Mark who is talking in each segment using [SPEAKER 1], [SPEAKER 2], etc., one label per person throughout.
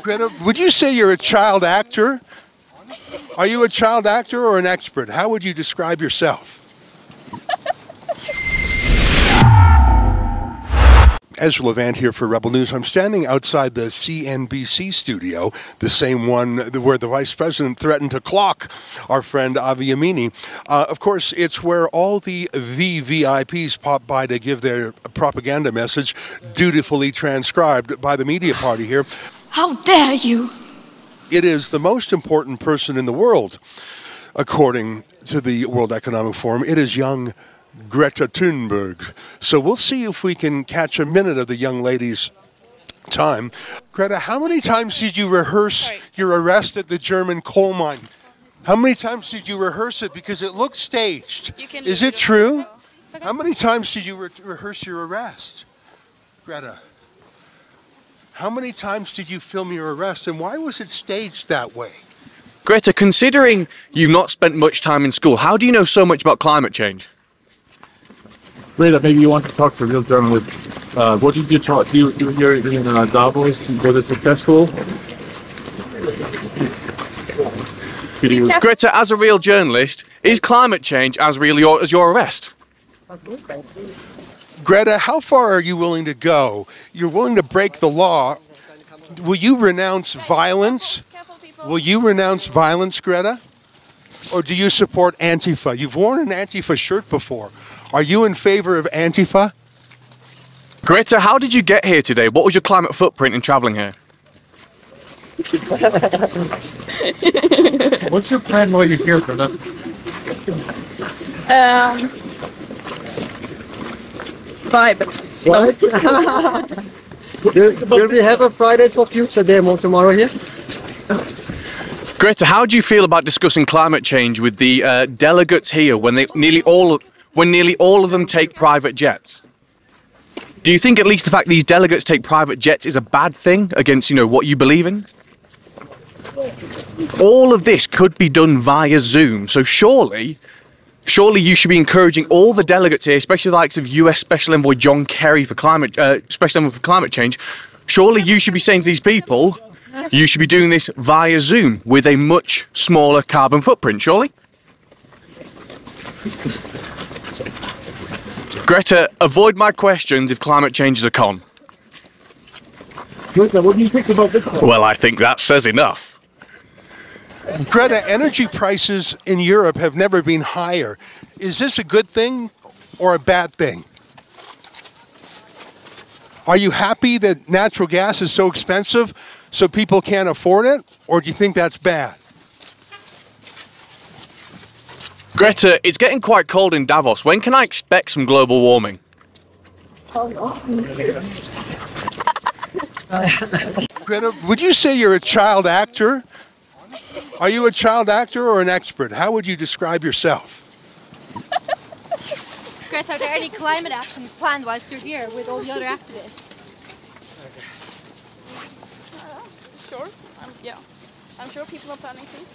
[SPEAKER 1] Greta, would you say you're a child actor? Are you a child actor or an expert? How would you describe yourself? Ezra Levant here for Rebel News. I'm standing outside the CNBC studio, the same one where the vice president threatened to clock our friend Avi Yamini. Of course, it's where all the VVIPs pop by to give their propaganda message, dutifully transcribed by the media party here.
[SPEAKER 2] How dare you!
[SPEAKER 1] It is the most important person in the world, according to the World Economic Forum. It is young Greta Thunberg. So we'll see if we can catch a minute of the young lady's time. Greta, how many times did you rehearse your arrest at the German coal mine? How many times did you rehearse it? Because it looked staged. Is it true? Okay. How many times did you rehearse your arrest? Greta, how many times did you film your arrest, and why was it staged that way?
[SPEAKER 3] Greta, considering you've not spent much time in school, how do you know so much about climate change?
[SPEAKER 4] Greta, maybe you want to talk to a real journalist. What did you talk? You're in Davos. Was it successful?
[SPEAKER 3] Greta, as a real journalist, is climate change as real as your arrest?
[SPEAKER 1] Greta, how far are you willing to go? You're willing to break the law. Will you renounce violence? Will you renounce violence, Greta? Or do you support Antifa? You've worn an Antifa shirt before. Are you in favor of Antifa?
[SPEAKER 3] Greta, how did you get here today? What was your climate footprint in travelling here?
[SPEAKER 4] What's your plan while you're here, Greta?
[SPEAKER 2] Vibe.
[SPEAKER 5] What? Will we have a Fridays for Future demo tomorrow here?
[SPEAKER 3] Greta, how do you feel about discussing climate change with the delegates here when nearly all of them take private jets? Do you think at least the fact these delegates take private jets is a bad thing against, what you believe in? All of this could be done via Zoom, so surely you should be encouraging all the delegates here, especially the likes of US Special Envoy John Kerry for Special Envoy for Climate Change. Surely you should be saying to these people, you should be doing this via Zoom with a much smaller carbon footprint, surely? Greta, avoid my questions if climate change is a con.
[SPEAKER 4] Greta, what do you think about Bitcoin?
[SPEAKER 3] Well, I think that says enough.
[SPEAKER 1] Greta, energy prices in Europe have never been higher. Is this a good thing or a bad thing? Are you happy that natural gas is so expensive so people can't afford it, or do you think that's bad?
[SPEAKER 3] Greta, it's getting quite cold in Davos. When can I expect some global warming?
[SPEAKER 1] Greta, would you say you're a child actor? Are you a child actor or an expert? How would you describe yourself?
[SPEAKER 6] Greta, are there any climate actions planned whilst you're here with all the other activists?
[SPEAKER 2] Sure. Yeah. I'm sure people are planning things.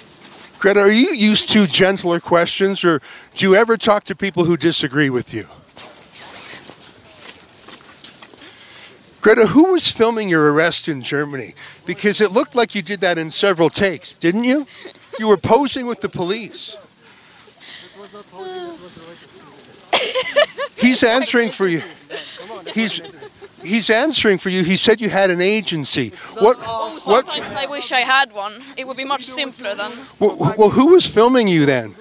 [SPEAKER 1] Greta, are you used to gentler questions, or do you ever talk to people who disagree with you? Greta, who was filming your arrest in Germany? Because it looked like you did that in several takes, didn't you? You were posing with the police. He's answering for you. He's answering for you. He said you had an agency.
[SPEAKER 2] Sometimes I wish I had one. It would be much simpler then.
[SPEAKER 1] Well, who was filming you then?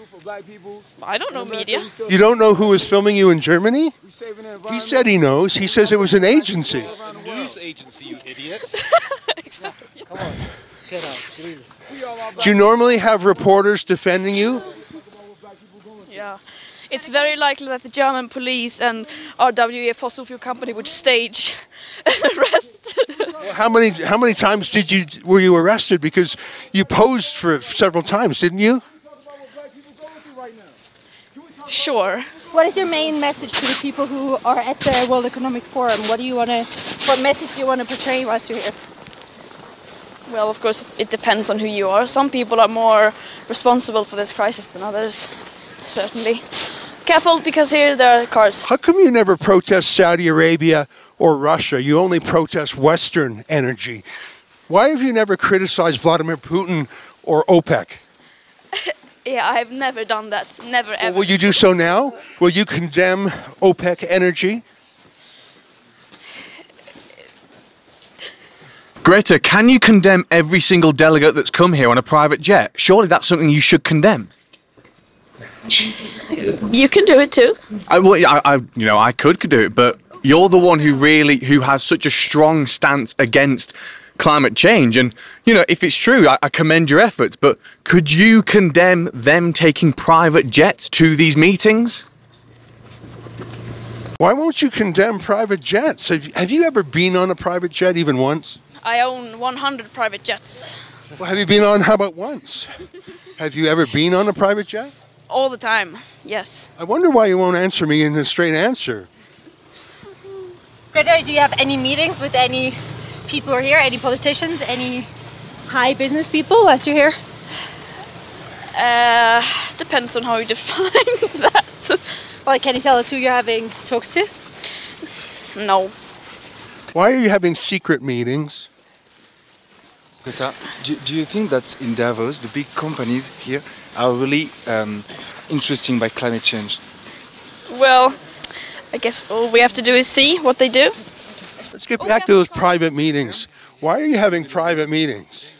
[SPEAKER 2] I don't know, media.
[SPEAKER 1] You don't know who was filming you in Germany? He said he knows. He says it was an agency.
[SPEAKER 7] News agency, you idiot.
[SPEAKER 2] Exactly.
[SPEAKER 5] Come on, get out, please.
[SPEAKER 1] Do you normally have reporters defending you?
[SPEAKER 2] Yeah. It's very likely that the German police and RWE, fossil fuel company, would stage an arrest.
[SPEAKER 1] How many times were you arrested? Because you posed for several times, didn't you?
[SPEAKER 2] Sure.
[SPEAKER 6] What is your main message to the people who are at the World Economic Forum? What message do you want to portray whilst you're here?
[SPEAKER 2] Well, of course, it depends on who you are. Some people are more responsible for this crisis than others, certainly. Careful, because here there are cars.
[SPEAKER 1] How come you never protest Saudi Arabia or Russia? You only protest Western energy. Why have you never criticized Vladimir Putin or OPEC?
[SPEAKER 2] Yeah, I've never done that. Never, ever.
[SPEAKER 1] Well, will you do so now? Will you condemn OPEC energy?
[SPEAKER 3] Greta, can you condemn every single delegate that's come here on a private jet? Surely that's something you should condemn.
[SPEAKER 2] You can do it too.
[SPEAKER 3] I could do it, but you're the one who has such a strong stance against climate change. And, if it's true, I commend your efforts, but could you condemn them taking private jets to these meetings?
[SPEAKER 1] Why won't you condemn private jets? Have you ever been on a private jet even once?
[SPEAKER 2] I own 100 private jets.
[SPEAKER 1] Well, have you been on, how about once? Have you ever been on a private jet?
[SPEAKER 2] All the time, yes.
[SPEAKER 1] I wonder why you won't answer me in a straight answer.
[SPEAKER 6] Greta, do you have any meetings with any people who are here? Any politicians? Any high business people as you're here?
[SPEAKER 2] Depends on how you define that.
[SPEAKER 6] Well, can you tell us who you're having talks to?
[SPEAKER 2] No.
[SPEAKER 1] Why are you having secret meetings?
[SPEAKER 8] Greta, do you think that in Davos, the big companies here are really interesting by climate change?
[SPEAKER 2] Well, I guess all we have to do is see what they do.
[SPEAKER 1] Let's get back to those private meetings. Why are you having private meetings?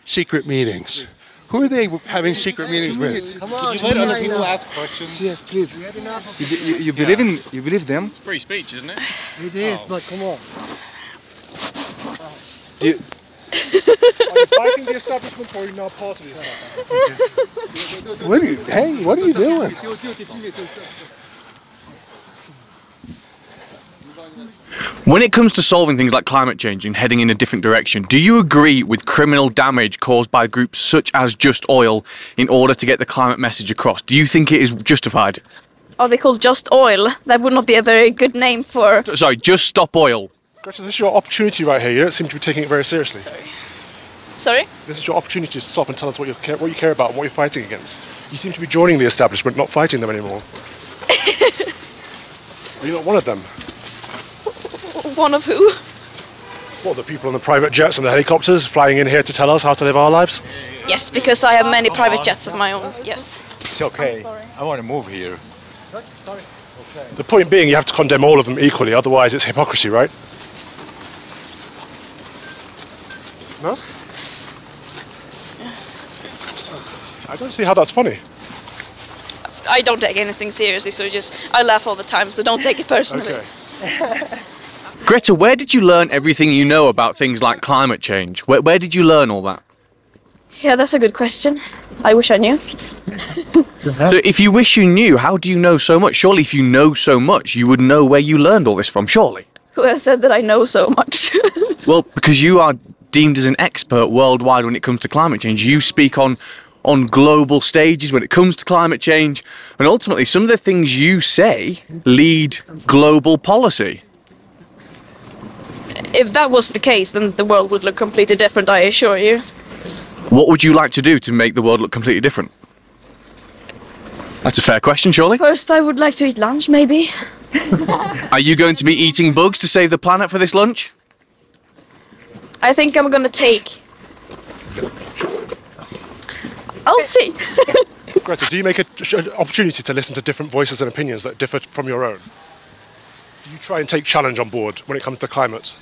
[SPEAKER 1] Secret meetings? Who are they having secret meetings with?
[SPEAKER 5] Come on,
[SPEAKER 7] You let other people ask questions.
[SPEAKER 8] Yes, please. You believe them?
[SPEAKER 3] It's free speech, isn't it?
[SPEAKER 5] It is, but come on.
[SPEAKER 8] Do you,
[SPEAKER 9] Are you fighting the establishment or are you now part of the establishment?
[SPEAKER 1] What are you doing?
[SPEAKER 3] When it comes to solving things like climate change and heading in a different direction, do you agree with criminal damage caused by groups such as Just Oil in order to get the climate message across? Do you think it is justified?
[SPEAKER 2] Are they called Just Oil? That would not be a very good name for...
[SPEAKER 3] Sorry, Just Stop Oil.
[SPEAKER 9] Greta, this is your opportunity right here. You don't seem to be taking it very seriously.
[SPEAKER 2] Sorry?
[SPEAKER 9] This is your opportunity to stop and tell us what you care about and what you're fighting against. You seem to be joining the establishment, not fighting them anymore. Are you not one of them?
[SPEAKER 2] One of who?
[SPEAKER 9] What, the people on the private jets and the helicopters flying in here to tell us how to live our lives?
[SPEAKER 2] Yes, because I have many private jets of my own, yes.
[SPEAKER 7] It's okay. I want to move here.
[SPEAKER 9] The point being, you have to condemn all of them equally, otherwise it's hypocrisy, right? No? I don't see how that's funny.
[SPEAKER 2] I don't take anything seriously, so I laugh all the time, so don't take it personally.
[SPEAKER 9] Okay.
[SPEAKER 3] Greta, where did you learn everything you know about things like climate change? Where did you learn all that?
[SPEAKER 2] Yeah, that's a good question. I wish I knew.
[SPEAKER 3] So if you wish you knew, how do you know so much? Surely if you know so much, you would know where you learned all this from, surely?
[SPEAKER 2] Who has said that I know so much?
[SPEAKER 3] Well, because you are deemed as an expert worldwide when it comes to climate change. You speak on global stages when it comes to climate change, and ultimately some of the things you say lead global policy.
[SPEAKER 2] If that was the case, then the world would look completely different, I assure you.
[SPEAKER 3] What would you like to do to make the world look completely different? That's a fair question, surely.
[SPEAKER 2] First, I would like to eat lunch, maybe.
[SPEAKER 3] Are you going to be eating bugs to save the planet for this lunch?
[SPEAKER 2] I think I'm gonna take... I'll see.
[SPEAKER 9] Greta, do you make an opportunity to listen to different voices and opinions that differ from your own? Do you try and take challenge on board when it comes to climate?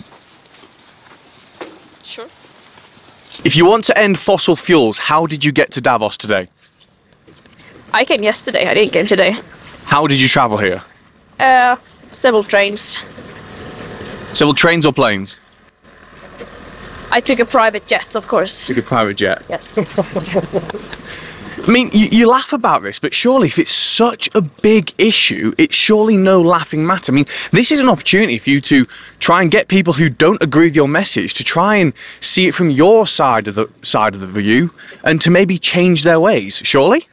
[SPEAKER 2] Sure.
[SPEAKER 3] If you want to end fossil fuels, how did you get to Davos today?
[SPEAKER 2] I came yesterday, I didn't come today.
[SPEAKER 3] How did you travel here?
[SPEAKER 2] Several trains.
[SPEAKER 3] Several trains or planes?
[SPEAKER 2] I took a private jet, of course.
[SPEAKER 3] Took a private jet.
[SPEAKER 2] Yes.
[SPEAKER 3] I mean, you laugh about this, but surely if it's such a big issue, it's surely no laughing matter. I mean, this is an opportunity for you to try and get people who don't agree with your message to try and see it from your side of the view and to maybe change their ways, surely?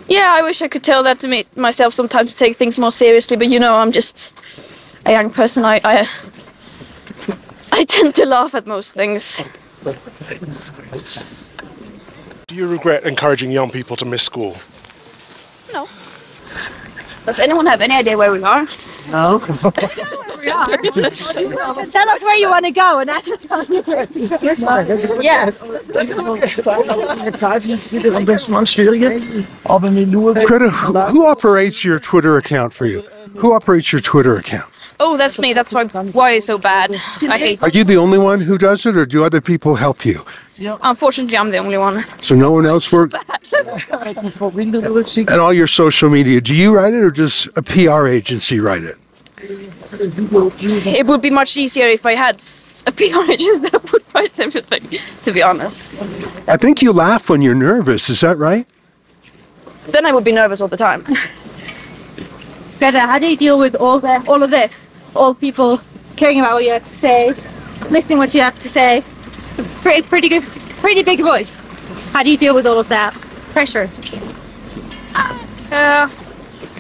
[SPEAKER 2] Yeah, I wish I could tell that to myself sometimes to take things more seriously, but I'm just a young person. I tend to laugh at most things.
[SPEAKER 9] Do you regret encouraging young people to miss school?
[SPEAKER 2] No. Does anyone have any idea where we are?
[SPEAKER 5] No.
[SPEAKER 6] we are. Tell us where you want to go, and I can tell you where it is. Yes.
[SPEAKER 1] Greta, who operates your Twitter account for you? Who operates your Twitter account?
[SPEAKER 2] Oh, that's me. That's why it's so bad. I hate.
[SPEAKER 1] Are you the only one who does it, or do other people help you?
[SPEAKER 2] Unfortunately, I'm the only one.
[SPEAKER 1] So no one else works? And all your social media, do you write it, or does a PR agency write it?
[SPEAKER 2] It would be much easier if I had a PR agent that would write everything, to be honest.
[SPEAKER 1] I think you laugh when you're nervous, is that right?
[SPEAKER 2] Then I would be nervous all the time.
[SPEAKER 6] Greta, how do you deal with all of this? All people caring about what you have to say, listening what you have to say. Pretty big voice. How do you deal with all of that pressure?
[SPEAKER 2] I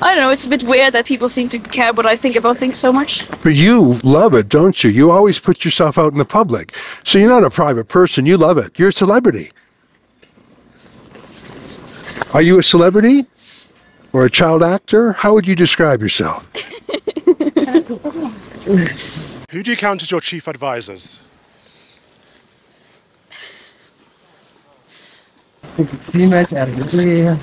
[SPEAKER 2] don't know, it's a bit weird that people seem to care what I think about things so much.
[SPEAKER 1] But you love it, don't you? You always put yourself out in the public. So you're not a private person, you love it. You're a celebrity. Are you a celebrity? Or a child actor? How would you describe yourself?
[SPEAKER 9] Who do you count as your chief advisors?
[SPEAKER 5] Siemens,
[SPEAKER 2] Yeah.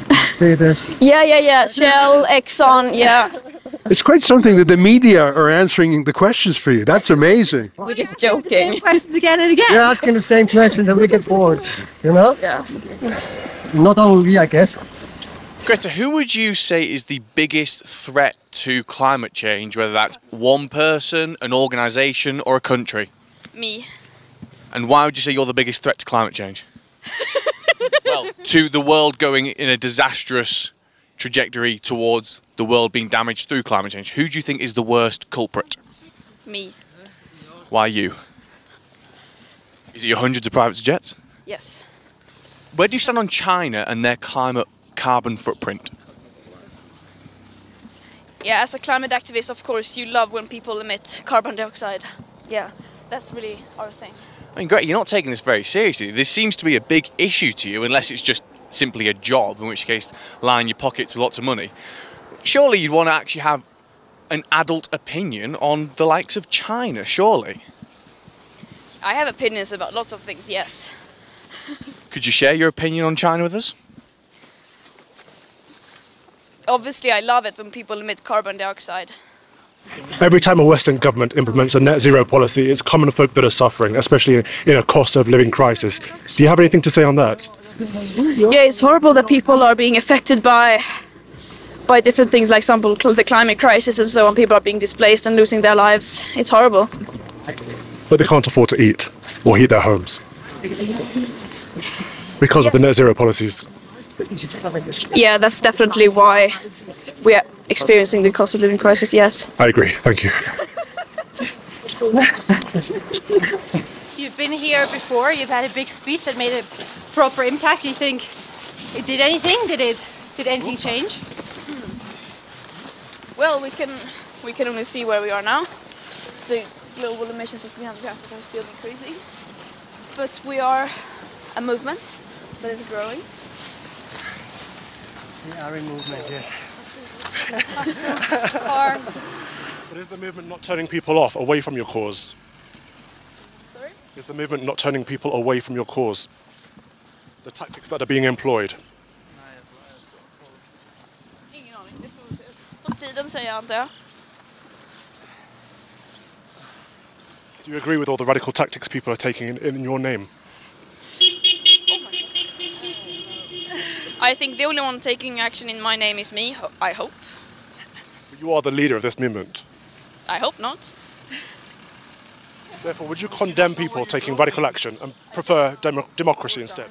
[SPEAKER 2] Shell, Exxon, yeah.
[SPEAKER 1] It's quite something that the media are answering the questions for you. That's amazing.
[SPEAKER 2] We're just joking.
[SPEAKER 6] Same questions again and again.
[SPEAKER 5] You're asking the same questions and we get bored, you know?
[SPEAKER 2] Yeah.
[SPEAKER 5] Not only we, I guess.
[SPEAKER 3] Greta, who would you say is the biggest threat to climate change, whether that's one person, an organisation or a country?
[SPEAKER 2] Me.
[SPEAKER 3] And why would you say you're the biggest threat to climate change? Well, to the world going in a disastrous trajectory towards the world being damaged through climate change. Who do you think is the worst culprit?
[SPEAKER 2] Me.
[SPEAKER 3] Why you? Is it your hundreds of private jets?
[SPEAKER 2] Yes.
[SPEAKER 3] Where do you stand on China and their climate carbon footprint?
[SPEAKER 2] Yeah, as a climate activist, of course, you love when people emit carbon dioxide. Yeah, that's really our thing.
[SPEAKER 3] I mean, Greta, you're not taking this very seriously. This seems to be a big issue to you, unless it's just simply a job, in which case line your pockets with lots of money. Surely you'd want to actually have an adult opinion on the likes of China, surely?
[SPEAKER 2] I have opinions about lots of things, yes.
[SPEAKER 3] Could you share your opinion on China with us?
[SPEAKER 2] Obviously, I love it when people emit carbon dioxide.
[SPEAKER 9] Every time a Western government implements a net zero policy, it's common folk that are suffering, especially in a cost of living crisis. Do you have anything to say on that?
[SPEAKER 2] Yeah, it's horrible that people are being affected by different things, like example, the climate crisis and so on. People are being displaced and losing their lives. It's horrible.
[SPEAKER 9] But they can't afford to eat or heat their homes because of the net zero policies.
[SPEAKER 2] Yeah, that's definitely why we are experiencing the cost of living crisis, yes.
[SPEAKER 9] I agree, thank you.
[SPEAKER 6] You've been here before, you've had a big speech that made a proper impact. Do you think it did anything? Did anything change?
[SPEAKER 2] Well, we can only see where we are now. The global emissions of greenhouse gases are still increasing. But we are a movement that is growing.
[SPEAKER 5] We are in movement, yes.
[SPEAKER 6] Cars.
[SPEAKER 9] But is the movement not turning people off, away from your cause?
[SPEAKER 2] Sorry?
[SPEAKER 9] Is the movement not turning people away from your cause? The tactics that are being employed?
[SPEAKER 2] Ingen aning. Det får tiden säga, antar jag.
[SPEAKER 9] Do you agree with all the radical tactics people are taking in your name?
[SPEAKER 2] I think the only one taking action in my name is me, I hope.
[SPEAKER 9] You are the leader of this movement.
[SPEAKER 2] I hope not.
[SPEAKER 9] Therefore, would you condemn people taking radical action and prefer democracy instead?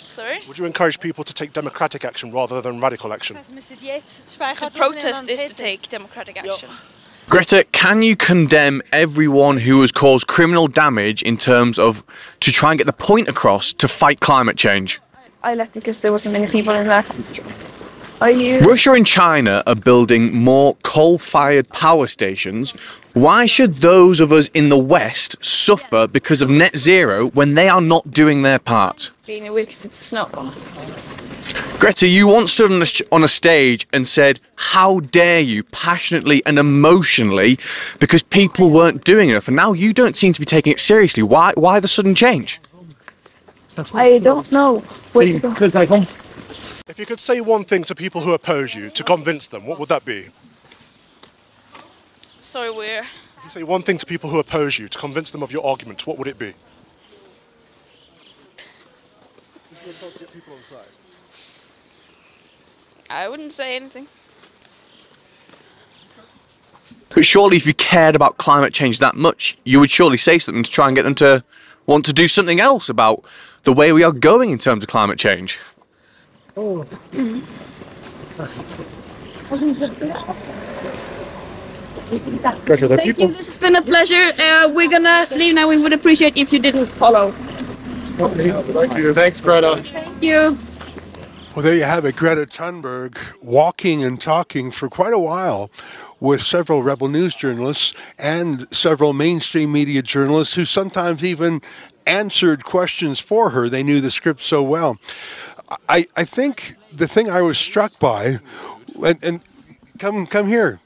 [SPEAKER 2] Sorry?
[SPEAKER 9] Would you encourage people to take democratic action rather than radical action?
[SPEAKER 2] To protest is to take democratic action.
[SPEAKER 3] Greta, can you condemn everyone who has caused criminal damage in terms of to try and get the point across to fight climate change?
[SPEAKER 2] I left because there wasn't many people in there. Are you?
[SPEAKER 3] Russia and China are building more coal-fired power stations. Why should those of us in the West suffer because of net zero when they are not doing their part?
[SPEAKER 2] Being weird because it's snow.
[SPEAKER 3] Greta, you once stood on a stage and said, "How dare you," passionately and emotionally, because people weren't doing enough, and now you don't seem to be taking it seriously. Why the sudden change?
[SPEAKER 2] I don't know.
[SPEAKER 9] If you could say one thing to people who oppose you to convince them, what would that be?
[SPEAKER 2] Sorry, where?
[SPEAKER 9] If you say one thing to people who oppose you to convince them of your argument, what would it be?
[SPEAKER 2] I wouldn't say anything.
[SPEAKER 3] But surely if you cared about climate change that much, you would surely say something to try and get them to want to do something else about the way we are going in terms of climate change.
[SPEAKER 2] Thank you, this has been a pleasure. We're gonna leave now. We would appreciate if you didn't follow.
[SPEAKER 4] Thank you. Thanks, Greta.
[SPEAKER 2] Thank you.
[SPEAKER 1] Well, there you have it. Greta Thunberg walking and talking for quite a while with several Rebel News journalists and several mainstream media journalists who sometimes even answered questions for her. They knew the script so well. I think the thing I was struck by, and come here,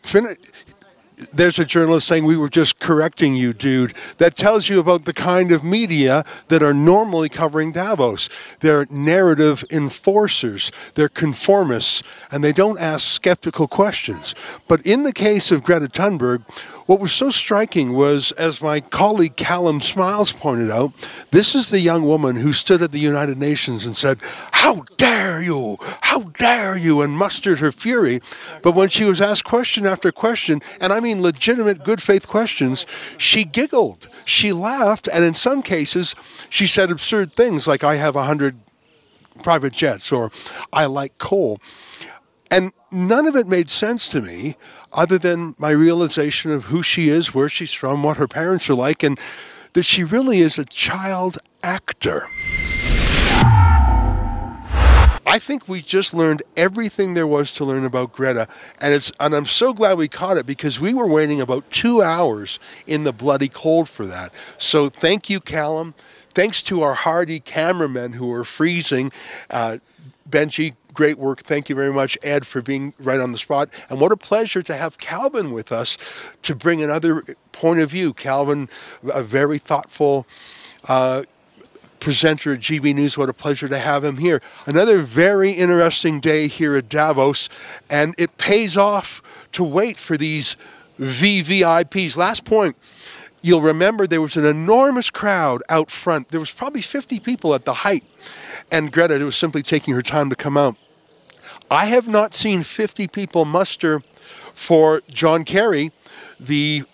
[SPEAKER 1] there's a journalist saying, "We were just correcting you, dude." That tells you about the kind of media that are normally covering Davos. They're narrative enforcers, they're conformists, and they don't ask skeptical questions. But in the case of Greta Thunberg, what was so striking was, as my colleague Callum Smiles pointed out, this is the young woman who stood at the United Nations and said, "How dare you? How dare you?" and mustered her fury. But when she was asked question after question, and I mean legitimate good faith questions, she giggled, she laughed, and in some cases she said absurd things like, "I have 100 private jets," or "I like coal." And none of it made sense to me other than my realization of who she is, where she's from, what her parents are like, and that she really is a child actor. I think we just learned everything there was to learn about Greta, and I'm so glad we caught it because we were waiting about 2 hours in the bloody cold for that. So thank you, Callum. Thanks to our hardy cameramen who are freezing. Benji, great work. Thank you very much, Ed, for being right on the spot. And what a pleasure to have Calvin with us to bring another point of view. Calvin, a very thoughtful presenter at GB News. What a pleasure to have him here. Another very interesting day here at Davos, and it pays off to wait for these VVIPs. Last point. You'll remember there was an enormous crowd out front. There was probably 50 people at the height. And Greta was simply taking her time to come out. I have not seen 50 people muster for John Kerry, the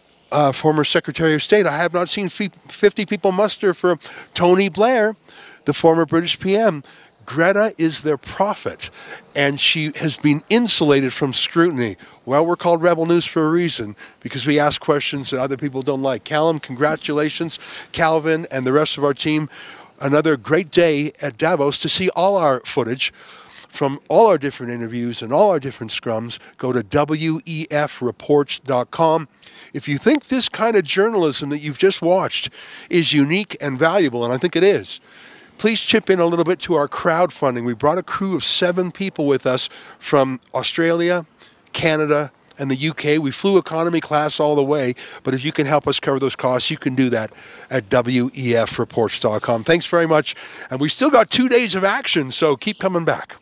[SPEAKER 1] former Secretary of State. I have not seen 50 people muster for Tony Blair, the former British PM. Greta is their prophet, and she has been insulated from scrutiny. Well, we're called Rebel News for a reason, because we ask questions that other people don't like. Callum, congratulations. Calvin and the rest of our team, another great day at Davos. To see all our footage from all our different interviews and all our different scrums, go to wefreports.com. If you think this kind of journalism that you've just watched is unique and valuable, and I think it is, please chip in a little bit to our crowdfunding. We brought a crew of 7 people with us from Australia, Canada, and the UK. We flew economy class all the way, but if you can help us cover those costs, you can do that at wefreports.com. Thanks very much, and we still got 2 days of action, so keep coming back.